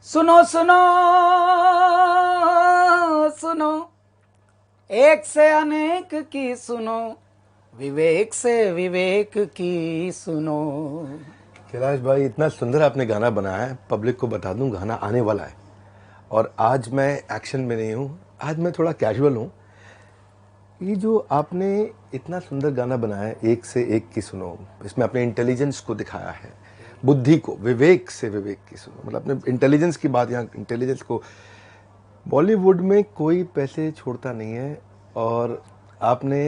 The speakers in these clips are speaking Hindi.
सुनो सुनो सुनो, एक से अनेक की सुनो, विवेक से विवेक की सुनो। कैलाश भाई, इतना सुंदर आपने गाना बनाया है। पब्लिक को बता दूं, गाना आने वाला है और आज मैं एक्शन में नहीं हूँ, आज मैं थोड़ा कैजुअल हूँ। ये जो आपने इतना सुंदर गाना बनाया है, एक से एक की सुनो, इसमें अपने इंटेलिजेंस को दिखाया है, बुद्धि को, विवेक से विवेक की सुनो, मतलब अपने इंटेलिजेंस की बात, यहाँ इंटेलिजेंस को। बॉलीवुड में कोई पैसे छोड़ता नहीं है और आपने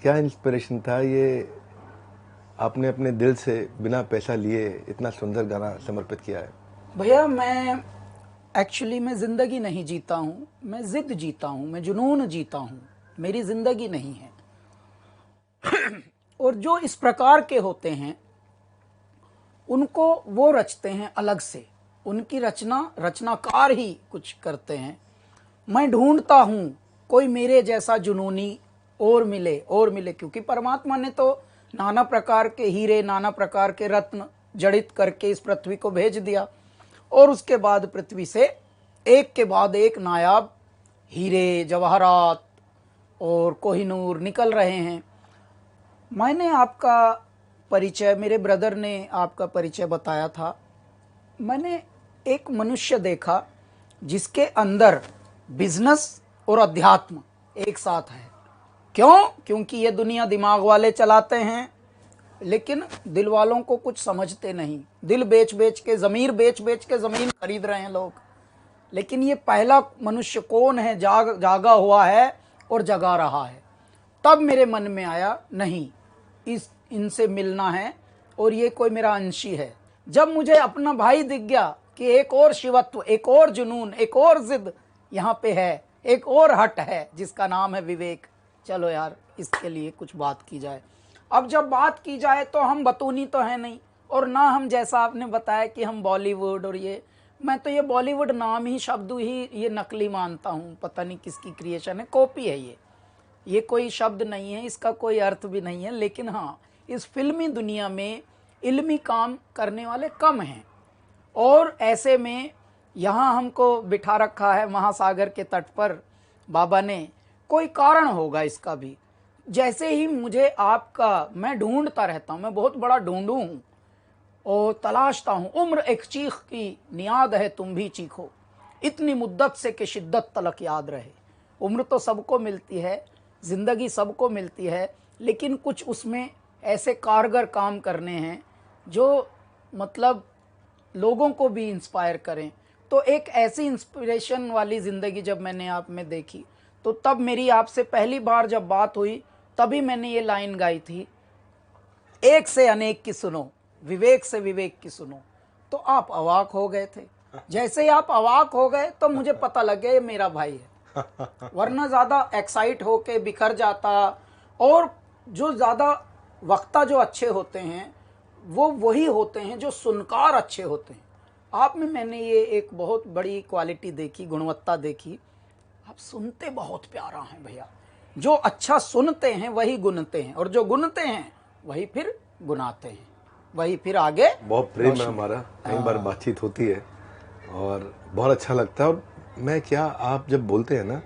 क्या इंस्पिरेशन था ये, आपने अपने दिल से बिना पैसा लिए इतना सुंदर गाना समर्पित किया है। भैया मैं ज़िंदगी नहीं जीता हूँ, मैं ज़िद जीता हूँ, मैं जुनून जीता हूँ, मेरी ज़िंदगी नहीं है। और जो इस प्रकार के होते हैं उनको वो रचते हैं अलग से, उनकी रचनाकार ही कुछ करते हैं। मैं ढूंढता हूँ कोई मेरे जैसा जुनूनी और मिले, क्योंकि परमात्मा ने तो नाना प्रकार के हीरे, नाना प्रकार के रत्न जड़ित करके इस पृथ्वी को भेज दिया और उसके बाद पृथ्वी से एक के बाद एक नायाब हीरे, जवाहरात और कोहिनूर निकल रहे हैं। मैंने आपका परिचय, मेरे ब्रदर ने आपका परिचय बताया था। मैंने एक मनुष्य देखा जिसके अंदर बिजनेस और अध्यात्म एक साथ है। क्यों? क्योंकि ये दुनिया दिमाग वाले चलाते हैं, लेकिन दिल वालों को कुछ समझते नहीं। दिल बेच बेच के, ज़मीर बेच बेच के ज़मीन खरीद रहे हैं लोग। लेकिन ये पहला मनुष्य कौन है जागा हुआ है और जगा रहा है। तब मेरे मन में आया, नहीं, इनसे मिलना है और ये कोई मेरा अंशी है। जब मुझे अपना भाई दिख गया कि एक और शिवत्व, एक और जुनून, एक और जिद यहाँ पे है, एक और हट है जिसका नाम है विवेक, चलो यार इसके लिए कुछ बात की जाए। अब जब बात की जाए तो हम बतूनी तो है नहीं, और ना हम, जैसा आपने बताया कि हम बॉलीवुड और ये, मैं तो ये बॉलीवुड नाम ही, शब्द ही ये नकली मानता हूँ। पता नहीं किसकी क्रिएशन है, कॉपी है ये कोई शब्द नहीं है, इसका कोई अर्थ भी नहीं है। लेकिन हाँ, इस फिल्मी दुनिया में इल्मी काम करने वाले कम हैं, और ऐसे में यहाँ हमको बिठा रखा है महासागर के तट पर बाबा ने। कोई कारण होगा इसका भी। जैसे ही मुझे आपका, मैं ढूंढता रहता हूँ, मैं बहुत बड़ा ढूंढू हूँ और तलाशता हूँ। उम्र एक चीख की नियाद है, तुम भी चीखो, इतनी मुद्दत से कि शिद्दत तलक याद रहे। उम्र तो सबको मिलती है, ज़िंदगी सबको मिलती है, लेकिन कुछ उसमें ऐसे कारगर काम करने हैं जो मतलब लोगों को भी इंस्पायर करें। तो एक ऐसी इंस्पिरेशन वाली ज़िंदगी जब मैंने आप में देखी, तो तब मेरी आपसे पहली बार जब बात हुई, तभी मैंने ये लाइन गाई थी, एक से अनेक की सुनो, विवेक से विवेक की सुनो। तो आप अवाक हो गए थे। जैसे ही आप अवाक हो गए तो मुझे पता लग गया ये मेरा भाई है। वरना ज़्यादा एक्साइट होके बिखर जाता, और जो ज़्यादा वक्ता जो अच्छे होते हैं वो वही होते हैं जो सुनकार अच्छे होते हैं। आप में मैंने ये एक बहुत बड़ी क्वालिटी देखी, गुणवत्ता देखी, आप सुनते बहुत प्यारा हैं भैया। जो अच्छा सुनते हैं वही गुनते हैं, और जो गुनते हैं वही फिर गुनाते हैं, वही फिर आगे। बहुत प्रेम है हमारा, कई बार बातचीत होती है और बहुत अच्छा लगता है। और मैं क्या, आप जब बोलते हैं ना,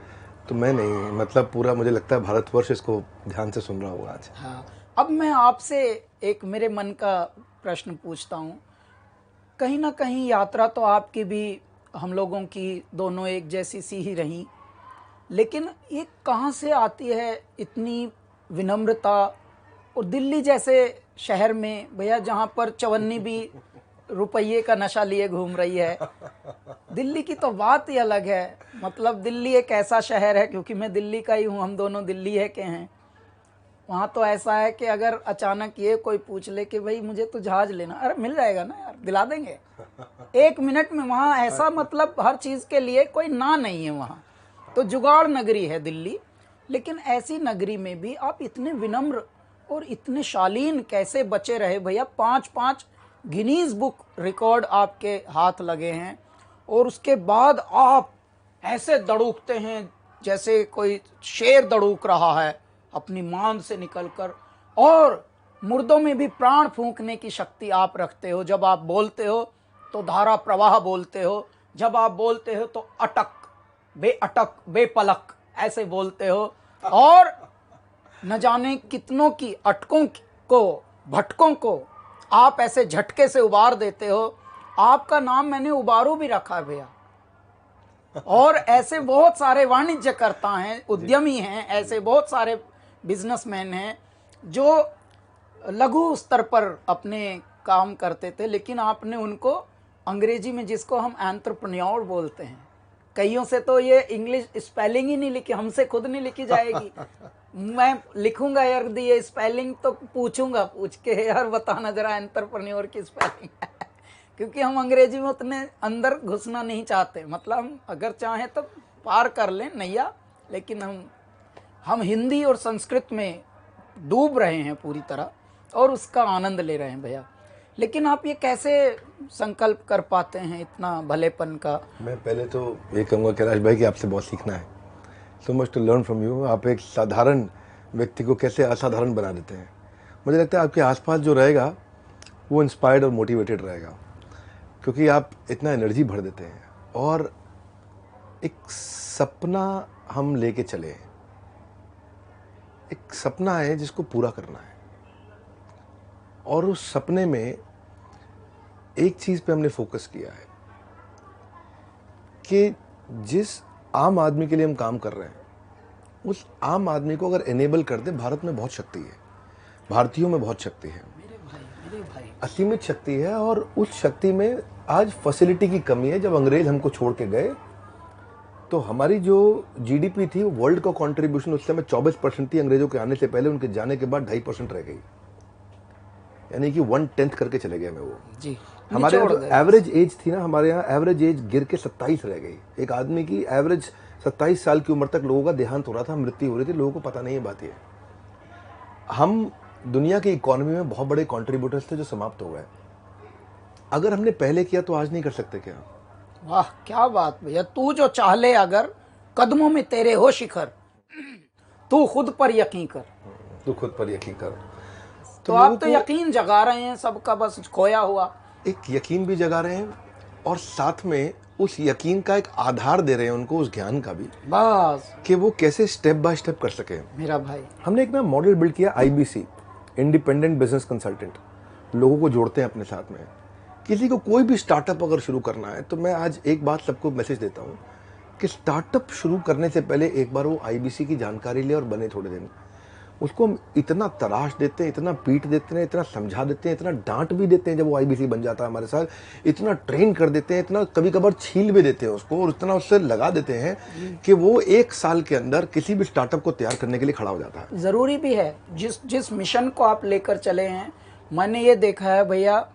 तो मैं नहीं, मतलब पूरा मुझे लगता है भारतवर्ष इसको ध्यान से सुन रहा होगा आज। हाँ, अब मैं आपसे एक मेरे मन का प्रश्न पूछता हूँ। कहीं ना कहीं यात्रा तो आपकी भी, हम लोगों की दोनों एक जैसी सी ही रही, लेकिन ये कहाँ से आती है इतनी विनम्रता? और दिल्ली जैसे शहर में भैया, जहाँ पर चवन्नी भी रुपये का नशा लिए घूम रही है, दिल्ली की तो बात ही अलग है। मतलब दिल्ली एक ऐसा शहर है, क्योंकि मैं दिल्ली का ही हूँ, हम दोनों दिल्ली है के हैं। वहाँ तो ऐसा है कि अगर अचानक ये कोई पूछ ले कि भाई मुझे तो जहाज लेना, अरे मिल जाएगा ना यार, दिला देंगे 1 मिनट में। वहाँ ऐसा, मतलब हर चीज़ के लिए कोई ना नहीं है वहाँ। तो जुगाड़ नगरी है दिल्ली। लेकिन ऐसी नगरी में भी आप इतने विनम्र और इतने शालीन कैसे बचे रहे भैया? 5-5 गिनीज बुक रिकॉर्ड आपके हाथ लगे हैं, और उसके बाद आप ऐसे दड़ूकते हैं जैसे कोई शेर दड़ूक रहा है अपनी मान से निकलकर। और मुर्दों में भी प्राण फूंकने की शक्ति आप रखते हो। जब आप बोलते हो तो धारा प्रवाह बोलते हो, जब आप बोलते हो तो अटक, बेअटक, बेपलक ऐसे बोलते हो, और न जाने कितनों की अटकों को, भटकों को आप ऐसे झटके से उबार देते हो। आपका नाम मैंने उबारू भी रखा है भैया। और ऐसे बहुत सारे वाणिज्यकर्ता हैं, उद्यमी हैं, ऐसे बहुत सारे बिजनेसमैन हैं जो लघु स्तर पर अपने काम करते थे, लेकिन आपने उनको अंग्रेजी में, जिसको हम एंटरप्रेन्योर बोलते हैं, कईयों से तो ये इंग्लिश स्पेलिंग ही नहीं लिखी, हमसे खुद नहीं लिखी जाएगी। मैं लिखूंगा यार ये स्पेलिंग, तो पूछूंगा, पूछ के यार बताना जरा एंटरप्रेन्योर की स्पेलिंग क्योंकि हम अंग्रेजी में उतने अंदर घुसना नहीं चाहते। मतलब हम अगर चाहें तो पार कर लें नैया, लेकिन हम हिंदी और संस्कृत में डूब रहे हैं पूरी तरह और उसका आनंद ले रहे हैं भैया। लेकिन आप ये कैसे संकल्प कर पाते हैं इतना भलेपन का? मैं पहले तो ये कहूँगा कैलाश भाई कि आपसे बहुत सीखना है, so much to learn from you. आप एक साधारण व्यक्ति को कैसे असाधारण बना देते हैं। मुझे लगता है आपके आसपास जो रहेगा वो इंस्पायर्ड और मोटिवेटेड रहेगा, क्योंकि आप इतना एनर्जी भर देते हैं। और एक सपना हम लेके चले, एक सपना है जिसको पूरा करना है, और उस सपने में एक चीज़ पे हमने फोकस किया है कि जिस आम आदमी के लिए हम काम कर रहे हैं, उस आम आदमी को अगर एनेबल कर दे। भारत में बहुत शक्ति है, भारतीयों में बहुत शक्ति है, मेरे भाई असीमित शक्ति है, और उस शक्ति में आज फैसिलिटी की कमी है। जब अंग्रेज हमको छोड़ के गए तो हमारी जो जीडीपी थी, वर्ल्ड का कंट्रीब्यूशन उस समय 24% थी। अंग्रेजों के आने से पहले, उनके जाने के बाद 2.5% रह गई, यानी कि 1/10 करके चले गए में वो जी। हमारे यहाँ एवरेज एज थी ना, हमारे यहाँ एवरेज एज गिर के 27 रह गई। एक आदमी की एवरेज 27 साल की उम्र तक लोगों का देहांत हो रहा था, मृत्यु हो रही थी, लोगों को पता नहीं है बात ये। हम दुनिया की इकोनॉमी में बहुत बड़े कंट्रीब्यूटर्स थे जो समाप्त हो गए। अगर हमने पहले किया तो आज नहीं कर सकते क्या? वाह क्या बात भैया। तू जो चाह ले, अगर कदमों में तेरे हो शिखर, तू खुद पर यकीन कर। तू खुद पर यकीन कर। तो आप तो यकीन जगा रहे हैं सबका, बस खोया हुआ एक यकीन भी जगा रहे हैं, और साथ में उस यकीन का एक आधार दे रहे हैं उनको, उस ज्ञान का भी, बस कि वो कैसे स्टेप बाय स्टेप कर सके। मेरा भाई, हमने एक ना मॉडल बिल्ड किया, IBC, इंडिपेंडेंट बिजनेस कंसल्टेंट। लोगों को जोड़ते हैं अपने साथ में। किसी को कोई भी स्टार्टअप अगर शुरू करना है, तो मैं आज एक बात सबको मैसेज देता हूँ कि स्टार्टअप शुरू करने से पहले एक बार वो IBC की जानकारी ले और बने थोड़े दिन। उसको हम इतना तराश देते हैं, इतना पीट देते हैं, इतना समझा देते हैं, इतना डांट भी देते हैं जब वो IBC बन जाता है हमारे साथ, इतना ट्रेन कर देते हैं, इतना कभी कभार छील भी देते हैं उसको, और इतना उससे लगा देते हैं कि वो 1 साल के अंदर किसी भी स्टार्टअप को तैयार करने के लिए खड़ा हो जाता है। जरूरी भी है। जिस मिशन को आप लेकर चले हैं, मैंने ये देखा है भैया,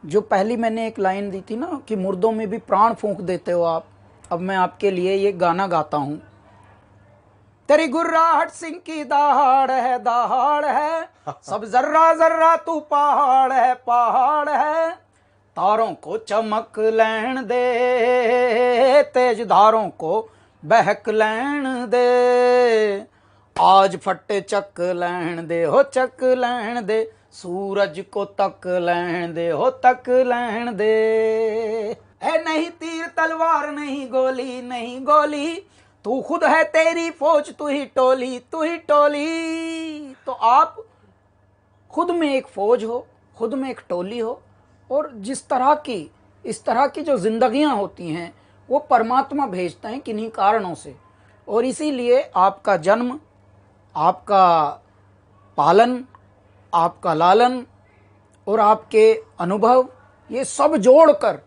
जो पहली मैंने एक लाइन दी थी ना कि मुर्दों में भी प्राण फूंक देते हो आप, अब मैं आपके लिए ये गाना गाता हूँ। तेरी गुर्राहट सिंह की दहाड़ है, सब जर्रा जर्रा तू पहाड़ है, तारों को चमक लैण दे, तेज धारों को बहक लैण दे, आज फटे चक लैण दे हो, चक लैण दे, सूरज को तक लैण दे हो, तक लैण दे। है नहीं तीर तलवार, नहीं गोली, नहीं गोली, तू खुद है तेरी फौज, तू ही टोली, तू ही टोली। तो आप खुद में एक फौज हो, खुद में एक टोली हो, और इस तरह की जो जिंदगियां होती हैं वो परमात्मा भेजते हैं किन्हीं कारणों से। और इसीलिए आपका जन्म, आपका पालन, आपका लालन और आपके अनुभव, ये सब जोड़कर,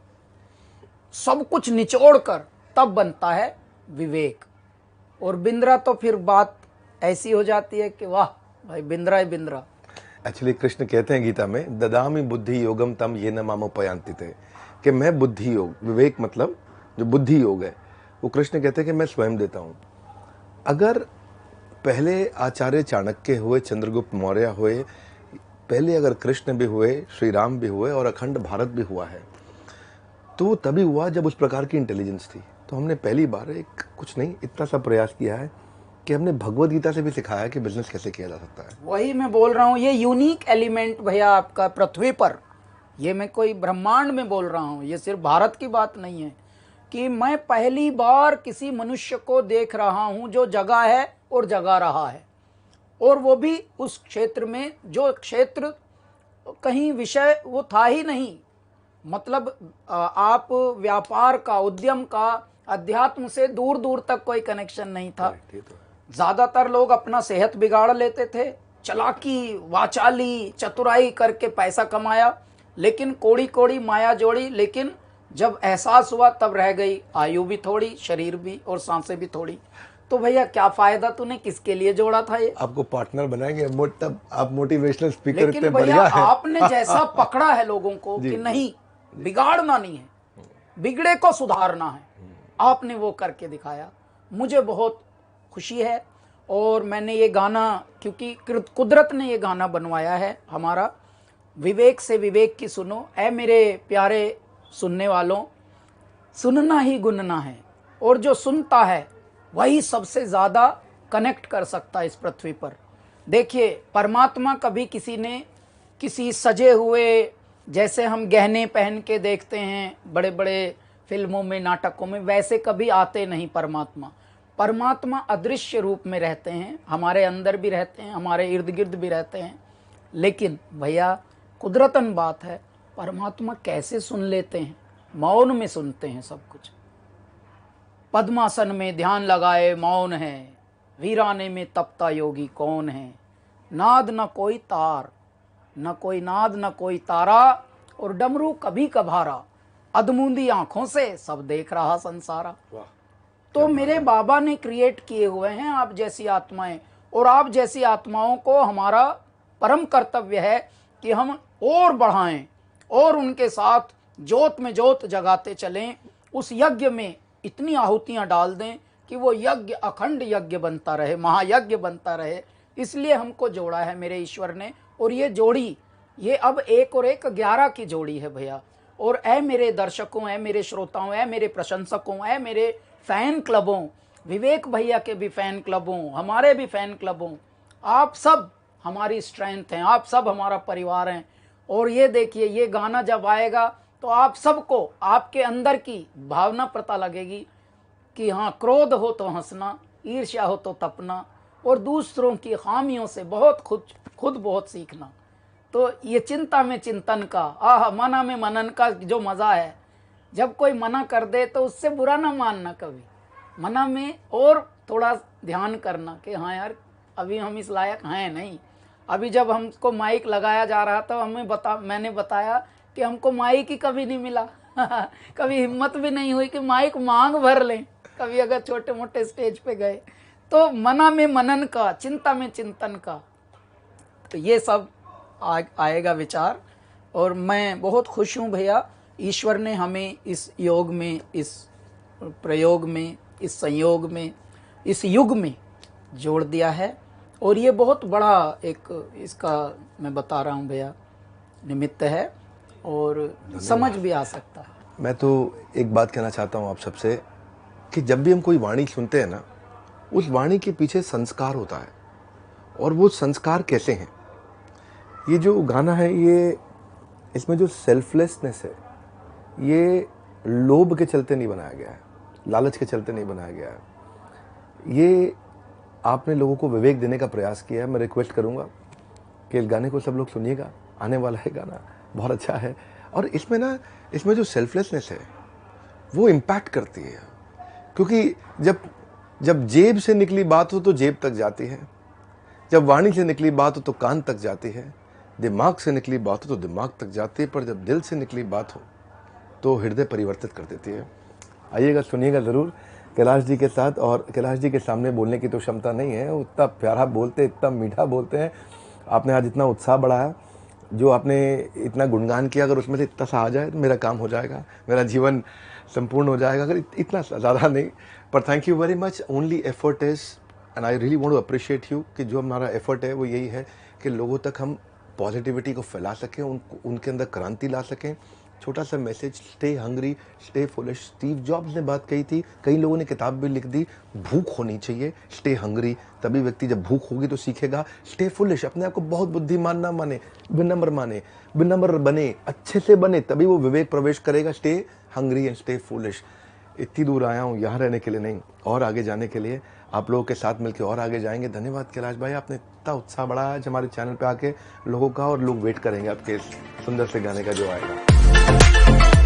सब कुछ निचोड़कर तब बनता है विवेक। और बिंद्रा तो फिर बात ऐसी हो जाती है कि वाह भाई, बिंद्रा ही बिंद्रा। एक्चुअली कृष्ण कहते हैं गीता में, ददामि बुद्धि योगम तम ये न मामोपयांति थे, कि मैं बुद्धि योग, विवेक मतलब जो बुद्धि योग है, वो कृष्ण कहते हैं कि मैं स्वयं देता हूँ। अगर पहले आचार्य चाणक्य हुए, चंद्रगुप्त मौर्य हुए, पहले अगर कृष्ण भी हुए, श्री राम भी हुए, और अखंड भारत भी हुआ है, तो वो तभी हुआ जब उस प्रकार की इंटेलिजेंस थी। तो हमने पहली बार एक कुछ नहीं, इतना सा प्रयास किया है कि हमने भगवद गीता से भी सिखाया कि बिजनेस कैसे किया जा सकता है। वही मैं बोल रहा हूँ, ये यूनिक एलिमेंट भैया आपका पृथ्वी पर, ये मैं कोई ब्रह्मांड में बोल रहा हूँ, ये सिर्फ भारत की बात नहीं है, कि मैं पहली बार किसी मनुष्य को देख रहा हूं जो जगा है और जगा रहा है, और वो भी उस क्षेत्र में जो क्षेत्र कहीं विषय वो था ही नहीं। मतलब आप व्यापार का, उद्यम का, अध्यात्म से दूर दूर तक कोई कनेक्शन नहीं था। ज्यादातर लोग अपना सेहत बिगाड़ लेते थे, चालाकी, वाचाली, चतुराई करके पैसा कमाया, लेकिन कोड़ी कोड़ी माया जोड़ी। लेकिन जब एहसास हुआ तब रह गई आयु भी थोड़ी, शरीर भी, और सांसें भी थोड़ी। तो भैया क्या फायदा, तूने किसके लिए जोड़ा था ये? आपको पार्टनर बनाएंगे, तब आप मोटिवेशनल स्पीकर लेकिन इतने भैया बढ़िया है। आपने जैसा पकड़ा है लोगों को कि नहीं, बिगाड़ना नहीं है, बिगड़े को सुधारना है, आपने वो करके दिखाया। मुझे बहुत खुशी है। और मैंने ये गाना, क्योंकि कुदरत ने ये गाना बनवाया है हमारा, विवेक से विवेक की सुनो, ऐ मेरे प्यारे सुनने वालों, सुनना ही गुनना है, और जो सुनता है वही सबसे ज़्यादा कनेक्ट कर सकता है इस पृथ्वी पर। देखिए, परमात्मा कभी किसी ने किसी सजे हुए, जैसे हम गहने पहन के देखते हैं बड़े बड़े फिल्मों में, नाटकों में, वैसे कभी आते नहीं परमात्मा। परमात्मा अदृश्य रूप में रहते हैं, हमारे अंदर भी रहते हैं, हमारे इर्द गिर्द भी रहते हैं। लेकिन भैया कुदरतन बात है, परमात्मा कैसे सुन लेते हैं? मौन में सुनते हैं सब कुछ। पद्मासन में ध्यान लगाए मौन है, वीराने में तपता योगी कौन है। नाद न कोई तार, न कोई नाद न कोई तारा, और डमरू कभी कभारा, अधमूंदी आंखों से सब देख रहा संसारा। तो मेरे बाबा ने क्रिएट किए हुए हैं आप जैसी आत्माएं, और आप जैसी आत्माओं को हमारा परम कर्तव्य है कि हम और बढ़ाएं और उनके साथ जोत में जोत जगाते चलें। उस यज्ञ में इतनी आहुतियां डाल दें कि वो यज्ञ अखंड यज्ञ बनता रहे, महायज्ञ बनता रहे। इसलिए हमको जोड़ा है मेरे ईश्वर ने। और ये जोड़ी, ये अब 1 और 1 11 की जोड़ी है भैया। और ऐ मेरे दर्शकों, ऐ मेरे श्रोताओं, ऐ मेरे प्रशंसकों, ऐ मेरे फैन क्लबों, विवेक भैया के भी फैन क्लबों, हमारे भी फैन क्लबों, आप सब हमारी स्ट्रेंथ हैं, आप सब हमारा परिवार हैं। और ये देखिए, ये गाना जब आएगा तो आप सबको आपके अंदर की भावना पता लगेगी कि हाँ, क्रोध हो तो हंसना, ईर्ष्या हो तो तपना, और दूसरों की खामियों से बहुत खुद बहुत सीखना। तो ये चिंता में चिंतन का, मना में मनन का जो मज़ा है, जब कोई मना कर दे तो उससे बुरा ना मानना कभी, मना में और थोड़ा ध्यान करना कि हाँ यार, अभी हम इस लायक हैं नहीं। अभी जब हमको माइक लगाया जा रहा था, मैंने बताया कि हमको माइक ही कभी नहीं मिला कभी हिम्मत भी नहीं हुई कि माइक मांग भर लें कभी, अगर छोटे मोटे स्टेज पे गए। तो मना में मनन का, चिंता में चिंतन का, तो ये सब आएगा विचार। और मैं बहुत खुश हूँ भैया, ईश्वर ने हमें इस योग में, इस प्रयोग में, इस संयोग में, इस युग में जोड़ दिया है। और ये बहुत बड़ा एक, इसका मैं बता रहा हूँ भैया, निमित्त है, और समझ भी आ सकता है। मैं तो एक बात कहना चाहता हूँ आप सबसे कि जब भी हम कोई वाणी सुनते हैं ना, उस वाणी के पीछे संस्कार होता है। और वो संस्कार कैसे हैं? ये जो गाना है, ये इसमें जो सेल्फलेसनेस है, ये लोभ के चलते नहीं बनाया गया है, लालच के चलते नहीं बनाया गया है। ये आपने लोगों को विवेक देने का प्रयास किया है। मैं रिक्वेस्ट करूंगा कि इस गाने को सब लोग सुनिएगा, आने वाला है गाना, बहुत अच्छा है। और इसमें जो सेल्फलेसनेस है वो इम्पैक्ट करती है, क्योंकि जब जेब से निकली बात हो तो जेब तक जाती है, जब वाणी से निकली बात हो तो कान तक जाती है, दिमाग से निकली बात हो तो दिमाग तक जाती है, पर जब दिल से निकली बात हो तो हृदय परिवर्तित कर देती है। आइएगा, सुनिएगा ज़रूर कैलाश जी के साथ। और कैलाश जी के सामने बोलने की तो क्षमता नहीं है, वो इतना प्यारा बोलते, इतना मीठा बोलते हैं। आपने आज इतना उत्साह बढ़ाया, जो आपने इतना गुणगान किया, अगर उसमें से इतना सा आ जाए तो मेरा काम हो जाएगा, मेरा जीवन संपूर्ण हो जाएगा। अगर इतना ज़्यादा नहीं, पर thank you very much. Only effort is, and I really want to appreciate you, कि जो हमारा एफर्ट है वो यही है कि लोगों तक हम पॉजिटिविटी को फैला सकें, उनके अंदर क्रांति ला सकें। छोटा सा message, stay hungry, stay foolish. Steve jobs ने बात कही थी, कई लोगों ने किताब भी लिख दी, भूख होनी चाहिए, स्टे हंग्री। तभी व्यक्ति जब भूख होगी तो सीखेगा। स्टे फुलिश, अपने आप को बहुत बुद्धिमान ना माने, विनम्र बने, अच्छे से बने, तभी वो विवेक प्रवेश करेगा। Stay hungry and stay foolish. इतनी दूर आया हूँ यहाँ रहने के लिए नहीं, और आगे जाने के लिए। आप लोगों के साथ मिलकर और आगे जाएंगे। धन्यवाद कैलाश भाई, आपने इतना उत्साह बढ़ाया आज हमारे चैनल पे आके लोगों का, और लोग वेट करेंगे आपके सुंदर से गाने का जो आएगा।